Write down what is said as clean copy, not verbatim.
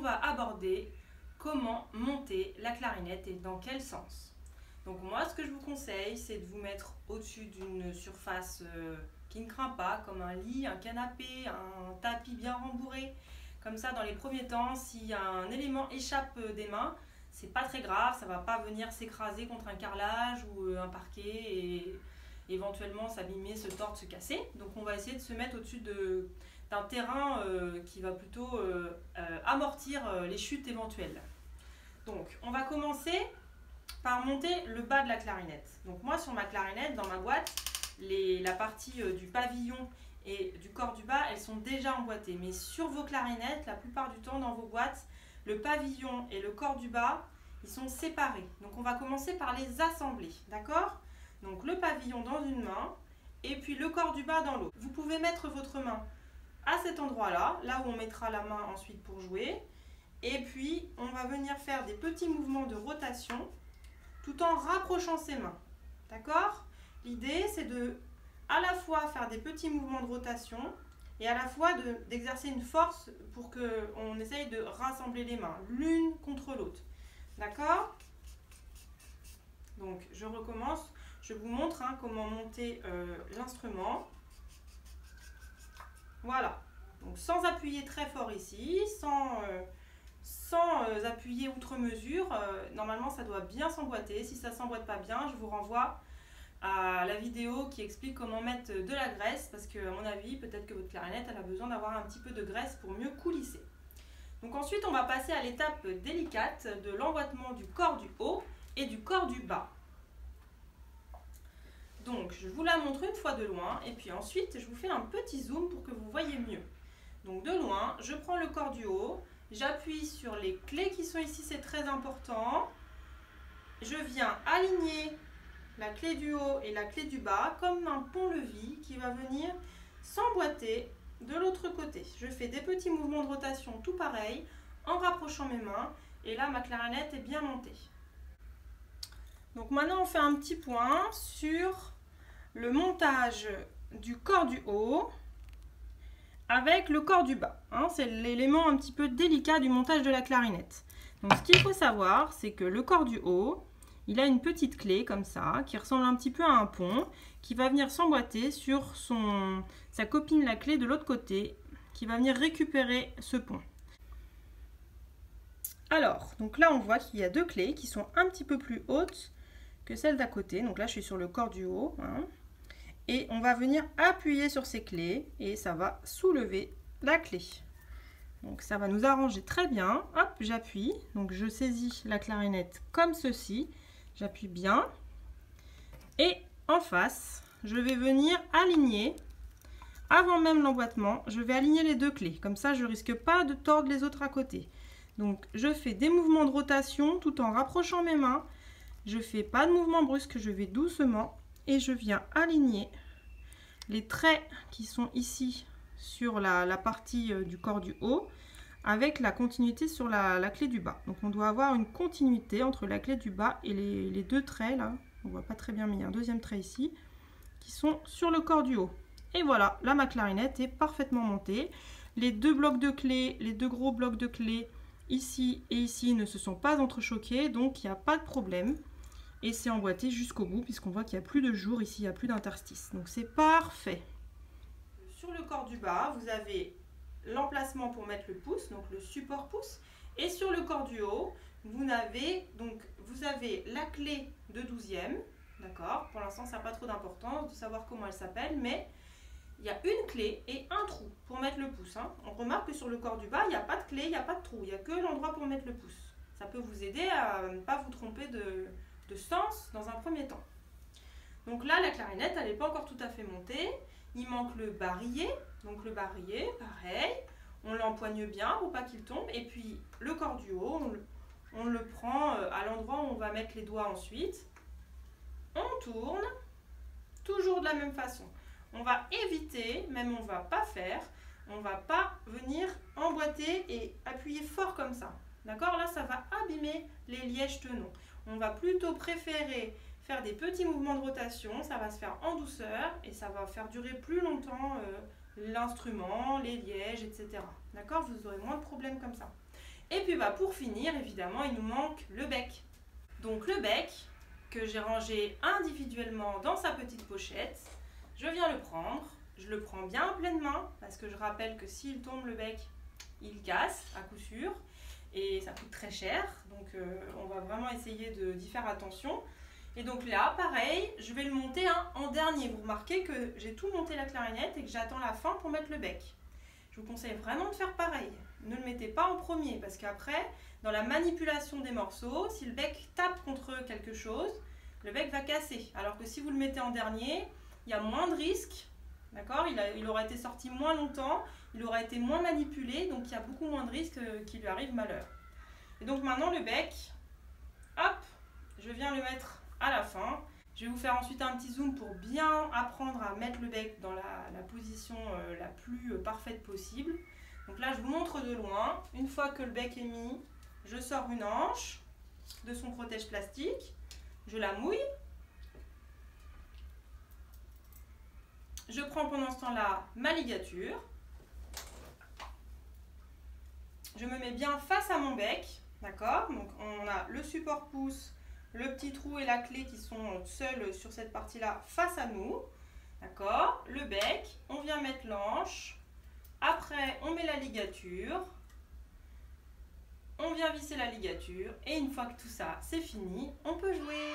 va aborder comment monter la clarinette et dans quel sens. Donc moi, ce que je vous conseille, c'est de vous mettre au-dessus d'une surface qui ne craint pas, comme un lit, un canapé, un tapis bien rembourré. Comme ça, dans les premiers temps, si un élément échappe des mains, c'est pas très grave, ça va pas venir s'écraser contre un carrelage ou un parquet et éventuellement s'abîmer, se tordre, se casser. Donc on va essayer de se mettre au-dessus d'un terrain qui va plutôt amortir les chutes éventuelles. Donc on va commencer par monter le bas de la clarinette. Donc moi sur ma clarinette, dans ma boîte, la partie du pavillon et du corps du bas, elles sont déjà emboîtées. Mais sur vos clarinettes, la plupart du temps dans vos boîtes, le pavillon et le corps du bas, ils sont séparés. Donc on va commencer par les assembler, d'accord? Donc le pavillon dans une main et puis le corps du bas dans l'autre. Vous pouvez mettre votre main à cet endroit-là, là où on mettra la main ensuite pour jouer. Et puis on va venir faire des petits mouvements de rotation tout en rapprochant ses mains, d'accord? L'idée c'est de à la fois faire des petits mouvements de rotation et à la fois d'exercer une force pour qu'on essaye de rassembler les mains l'une contre l'autre, d'accord? Donc je recommence, je vous montre comment monter l'instrument. Voilà, donc sans appuyer très fort ici, sans appuyer outre mesure, normalement ça doit bien s'emboîter. Si ça ne s'emboîte pas bien, je vous renvoie à la vidéo qui explique comment mettre de la graisse, parce que à mon avis, peut-être que votre clarinette elle a besoin d'avoir un petit peu de graisse pour mieux coulisser. Donc ensuite, on va passer à l'étape délicate de l'emboîtement du corps du haut et du corps du bas. Donc je vous la montre une fois de loin et puis ensuite je vous fais un petit zoom pour que vous voyez mieux. Donc de loin, je prends le corps du haut, j'appuie sur les clés qui sont ici, c'est très important. Je viens aligner la clé du haut et la clé du bas comme un pont-levis qui va venir s'emboîter de l'autre côté. Je fais des petits mouvements de rotation tout pareil en rapprochant mes mains et là ma clarinette est bien montée. Donc maintenant on fait un petit point sur le montage du corps du haut avec le corps du bas. C'est l'élément un petit peu délicat du montage de la clarinette. Donc ce qu'il faut savoir, c'est que le corps du haut, il a une petite clé comme ça, qui ressemble un petit peu à un pont, qui va venir s'emboîter sur sa copine la clé de l'autre côté, qui va venir récupérer ce pont. Alors, donc là on voit qu'il y a deux clés qui sont un petit peu plus hautes que celles d'à côté. Donc là je suis sur le corps du haut. Et on va venir appuyer sur ces clés et ça va soulever la clé. Donc ça va nous arranger très bien. Hop, j'appuie. Donc je saisis la clarinette comme ceci. J'appuie bien. Et en face, je vais venir aligner, avant même l'emboîtement, je vais aligner les deux clés. Comme ça, je ne risque pas de tordre les autres à côté. Donc je fais des mouvements de rotation tout en rapprochant mes mains. Je ne fais pas de mouvement brusque, je vais doucement. Et je viens aligner les traits qui sont ici sur la partie du corps du haut avec la continuité sur la clé du bas. Donc on doit avoir une continuité entre la clé du bas et les deux traits là. On ne voit pas très bien mais il y a un deuxième trait ici qui sont sur le corps du haut. Et voilà, là ma clarinette est parfaitement montée. Les deux blocs de clés, les deux gros blocs de clés ici et ici ne se sont pas entrechoqués, donc il n'y a pas de problème. Et c'est emboîté jusqu'au bout puisqu'on voit qu'il n'y a plus de jour ici, il n'y a plus d'interstice. Donc c'est parfait. Sur le corps du bas, vous avez l'emplacement pour mettre le pouce, donc le support pouce. Et sur le corps du haut, vous avez la clé de 12e. D'accord? Pour l'instant, ça n'a pas trop d'importance de savoir comment elle s'appelle, mais il y a une clé et un trou pour mettre le pouce. On remarque que sur le corps du bas, il n'y a pas de clé, il n'y a pas de trou. Il n'y a que l'endroit pour mettre le pouce. Ça peut vous aider à ne pas vous tromper de sens dans un premier temps. Donc là la clarinette elle n'est pas encore tout à fait montée, il manque le barillet. Donc le barillet pareil, on l'empoigne bien pour pas qu'il tombe et puis le corps du haut on le prend à l'endroit où on va mettre les doigts ensuite, on tourne toujours de la même façon. On va éviter, même on va pas faire, on va pas venir emboîter et appuyer fort comme ça. D'accord? Là ça va abîmer les lièges tenons. On va plutôt préférer faire des petits mouvements de rotation, ça va se faire en douceur et ça va faire durer plus longtemps l'instrument, les lièges, etc. D'accord? Vous aurez moins de problèmes comme ça. Et puis bah, pour finir, évidemment, il nous manque le bec. Donc le bec, que j'ai rangé individuellement dans sa petite pochette, je viens le prendre. Je le prends bien à pleine main, parce que je rappelle que s'il tombe le bec, il casse à coup sûr. Et ça coûte très cher, donc on va vraiment essayer d'y faire attention. Et donc là, pareil, je vais le monter en dernier. Vous remarquez que j'ai tout monté la clarinette et que j'attends la fin pour mettre le bec. Je vous conseille vraiment de faire pareil. Ne le mettez pas en premier, parce qu'après, dans la manipulation des morceaux, si le bec tape contre quelque chose, le bec va casser. Alors que si vous le mettez en dernier, il y a moins de risques. D'accord, il aurait été sorti moins longtemps, il aurait été moins manipulé, donc il y a beaucoup moins de risques qu'il lui arrive malheur. Et donc maintenant le bec, hop, je viens le mettre à la fin. Je vais vous faire ensuite un petit zoom pour bien apprendre à mettre le bec dans la position la plus parfaite possible. Donc là je vous montre de loin, une fois que le bec est mis, je sors une hanche de son protège plastique, je la mouille. Je prends pendant ce temps-là ma ligature. Je me mets bien face à mon bec, d'accord? Donc on a le support pouce, le petit trou et la clé qui sont seuls sur cette partie-là face à nous, d'accord? Le bec, on vient mettre l'anche. Après, on met la ligature. On vient visser la ligature. Et une fois que tout ça, c'est fini, on peut jouer.